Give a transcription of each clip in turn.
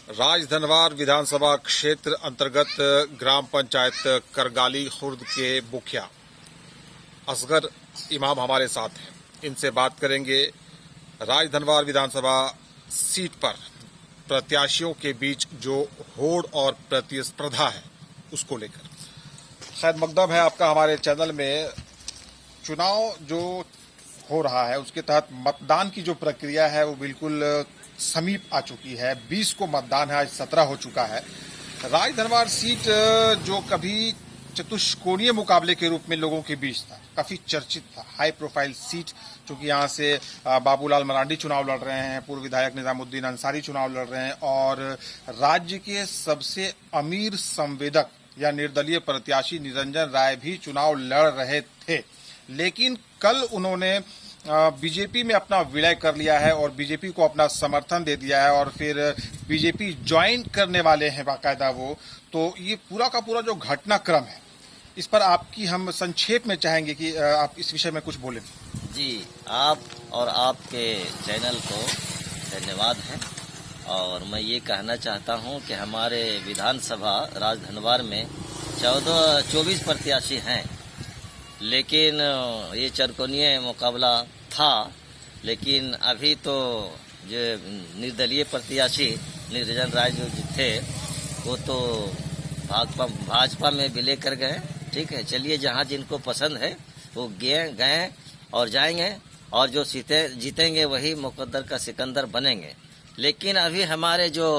राजधनवार विधानसभा क्षेत्र अंतर्गत ग्राम पंचायत करगाली खुर्द के मुखिया असगर इमाम हमारे साथ हैं। इनसे बात करेंगे राजधनवार विधानसभा सीट पर प्रत्याशियों के बीच जो होड़ और प्रतिस्पर्धा है उसको लेकर। खैर मकदम है आपका हमारे चैनल में। चुनाव जो हो रहा है उसके तहत मतदान की जो प्रक्रिया है वो बिल्कुल समीप आ चुकी है। 20 को मतदान है, आज 17 हो चुका है। राजधनवार सीट जो कभी चतुष्कोणीय मुकाबले के रूप में लोगों के बीच था, काफी चर्चित था, हाई प्रोफाइल सीट, क्योंकि यहाँ से बाबूलाल मरांडी चुनाव लड़ रहे हैं, पूर्व विधायक निजामुद्दीन अंसारी चुनाव लड़ रहे हैं और राज्य के सबसे अमीर संवेदक या निर्दलीय प्रत्याशी निरंजन राय भी चुनाव लड़ रहे थे। लेकिन कल उन्होंने बीजेपी में अपना विलय कर लिया है और बीजेपी को अपना समर्थन दे दिया है और फिर बीजेपी ज्वाइन करने वाले हैं बाकायदा वो। तो ये पूरा का पूरा जो घटनाक्रम है इस पर आपकी हम संक्षेप में चाहेंगे कि आप इस विषय में कुछ बोलें। जी, आप और आपके चैनल को धन्यवाद है। और मैं ये कहना चाहता हूँ कि हमारे विधानसभा राजधनवार में 24 प्रत्याशी हैं, लेकिन ये चरकोनीय मुकाबला था। लेकिन अभी तो जो निर्दलीय प्रत्याशी निरंजन राय जो थे वो तो भाजपा में विलय कर गए। ठीक है, चलिए, जहाँ जिनको पसंद है वो गए और जाएंगे और जो जीतेंगे वही मुकद्दर का सिकंदर बनेंगे। लेकिन अभी हमारे जो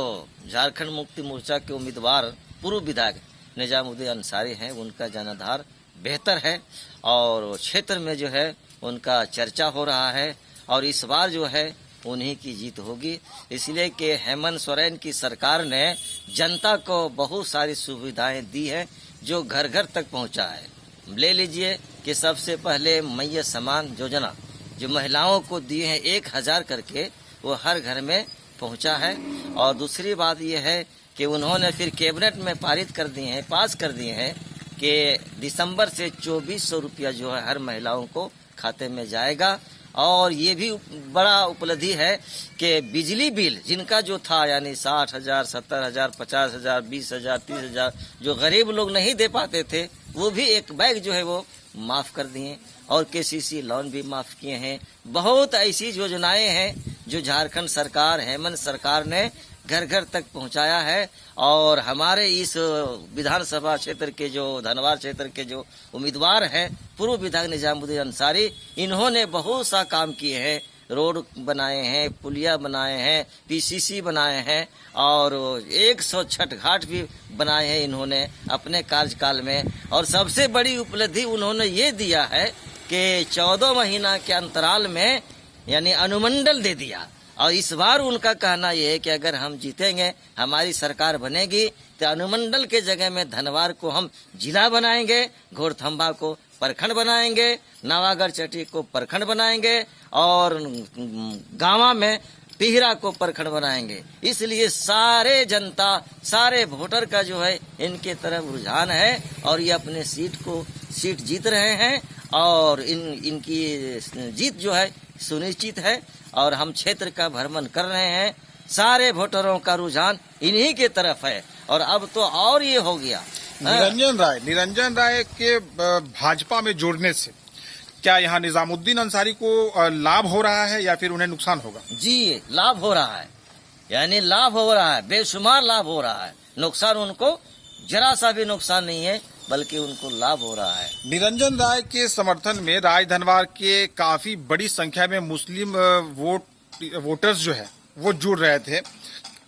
झारखंड मुक्ति मोर्चा के उम्मीदवार पूर्व विधायक निजामुद्दीन अंसारी हैं, उनका जनाधार बेहतर है और क्षेत्र में जो है उनका चर्चा हो रहा है और इस बार जो है उन्हीं की जीत होगी। इसलिए कि हेमंत सोरेन की सरकार ने जनता को बहुत सारी सुविधाएं दी है जो घर घर तक पहुंचा है। ले लीजिए कि सबसे पहले मैया समान योजना जो महिलाओं को दिए हैं 1000 करके, वो हर घर में पहुंचा है। और दूसरी बात यह है कि उन्होंने फिर कैबिनेट में पारित कर दिए हैं, पास कर दिए हैं कि दिसंबर से 2400 रुपया जो है हर महिलाओं को खाते में जाएगा। और ये भी बड़ा उपलब्धि है कि बिजली बिल जिनका जो था, यानी 60,000, 70,000, 50,000, 20,000, 30,000 जो गरीब लोग नहीं दे पाते थे, वो भी एक बैग जो है वो माफ कर दिए और केसीसी लोन भी माफ किए हैं। बहुत ऐसी योजनाएं हैं जो झारखंड सरकार, हेमंत सरकार ने घर घर तक पहुंचाया है। और हमारे इस विधानसभा क्षेत्र के जो धनवार क्षेत्र के जो उम्मीदवार हैं पूर्व विधायक निजामुद्दीन अंसारी, इन्होंने बहुत सा काम किए हैं। रोड बनाए हैं, पुलिया बनाए हैं, पीसीसी बनाए हैं और 106 घाट भी बनाए हैं इन्होंने अपने कार्यकाल में। और सबसे बड़ी उपलब्धि उन्होंने ये दिया है कि 14 महीना के अंतराल में यानी अनुमंडल दे दिया। और इस बार उनका कहना यह है कि अगर हम जीतेंगे, हमारी सरकार बनेगी, तो अनुमंडल के जगह में धनवार को हम जिला बनाएंगे, घोड़थम्बा को प्रखंड बनाएंगे, नवागढ़ चटी को प्रखंड बनाएंगे और गांवा में पिहरा को प्रखंड बनाएंगे। इसलिए सारे जनता, सारे वोटर का जो है इनके तरफ रुझान है और ये अपने सीट जीत रहे हैं और इनकी जीत जो है सुनिश्चित है। और हम क्षेत्र का भ्रमण कर रहे हैं, सारे वोटरों का रुझान इन्हीं के तरफ है। और अब तो और ये हो गया, निरंजन राय के भाजपा में जोड़ने से क्या यहाँ निजामुद्दीन अंसारी को लाभ हो रहा है या फिर उन्हें नुकसान होगा? जी, लाभ हो रहा है, यानी लाभ हो रहा है, बेशुमार लाभ हो रहा है। नुकसान उनको जरा सा भी नुकसान नहीं है, बल्कि उनको लाभ हो रहा है। निरंजन राय के समर्थन में राजधनवार के काफी बड़ी संख्या में मुस्लिम वोटर्स जो है वो जुड़ रहे थे।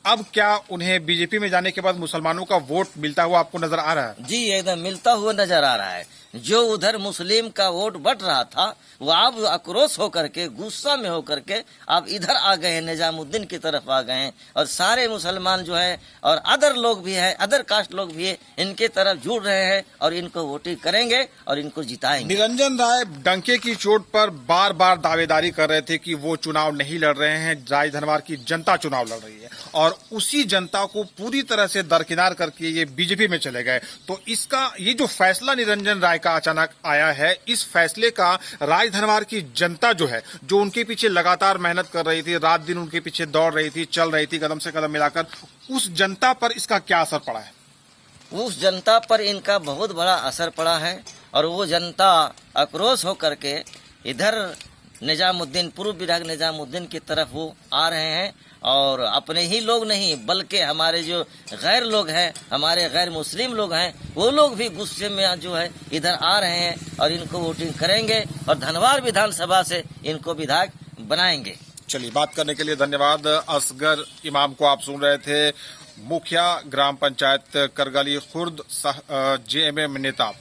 अब क्या उन्हें बीजेपी में जाने के बाद मुसलमानों का वोट मिलता हुआ आपको नजर आ रहा है? जी, एकदम मिलता हुआ नजर आ रहा है। जो उधर मुस्लिम का वोट बट रहा था वो अब आक्रोश होकर के, गुस्सा में होकर के अब इधर आ गए हैं, निजामुद्दीन की तरफ आ गए हैं। और सारे मुसलमान जो है और अदर लोग भी है, अदर कास्ट लोग भी है, इनके तरफ जुड़ रहे हैं और इनको वोटिंग करेंगे और इनको जिताएंगे। निरंजन राय डंके की चोट पर बार बार दावेदारी कर रहे थे कि वो चुनाव नहीं लड़ रहे हैं, राजधनवार की जनता चुनाव लड़ रही है और उसी जनता को पूरी तरह से दरकिनार करके ये बीजेपी में चले गए। तो इसका ये जो फैसला निरंजन राय का अचानक आया है। इस फैसले का राजधनवार की जनता जो है, जो उनके पीछे लगातार मेहनत कर रही थी, रात दिन उनके पीछे दौड़ रही थी, चल रही थी कदम से कदम मिलाकर, उस जनता पर इसका क्या असर पड़ा है? उस जनता पर इनका बहुत बड़ा असर पड़ा है और वो जनता आक्रोश होकर के इधर निजामुद्दीन, पूर्व विधायक निजामुद्दीन की तरफ वो आ रहे हैं और अपने ही लोग नहीं बल्कि हमारे जो गैर लोग हैं, हमारे गैर मुस्लिम लोग हैं, वो लोग भी गुस्से में जो है इधर आ रहे हैं और इनको वोटिंग करेंगे और धनवार विधानसभा से इनको विधायक बनाएंगे। चलिए, बात करने के लिए धन्यवाद। असगर इमाम को आप सुन रहे थे, मुखिया ग्राम पंचायत करगाली खुर्द, जेएमएम नेता,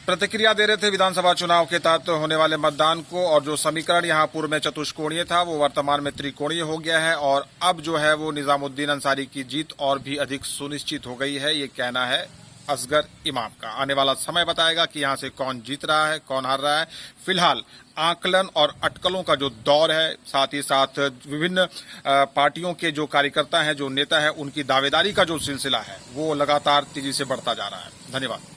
प्रतिक्रिया दे रहे थे विधानसभा चुनाव के तहत होने वाले मतदान को। और जो समीकरण यहाँ पूर्व में चतुष्कोणीय था वो वर्तमान में त्रिकोणीय हो गया है और अब जो है वो निजामुद्दीन अंसारी की जीत और भी अधिक सुनिश्चित हो गई है, ये कहना है असगर इमाम का। आने वाला समय बताएगा कि यहाँ से कौन जीत रहा है, कौन हार रहा है। फिलहाल आकलन और अटकलों का जो दौर है, साथ ही साथ विभिन्न पार्टियों के जो कार्यकर्ता हैं, जो नेता हैं, उनकी दावेदारी का जो सिलसिला है वो लगातार तेजी से बढ़ता जा रहा है। धन्यवाद।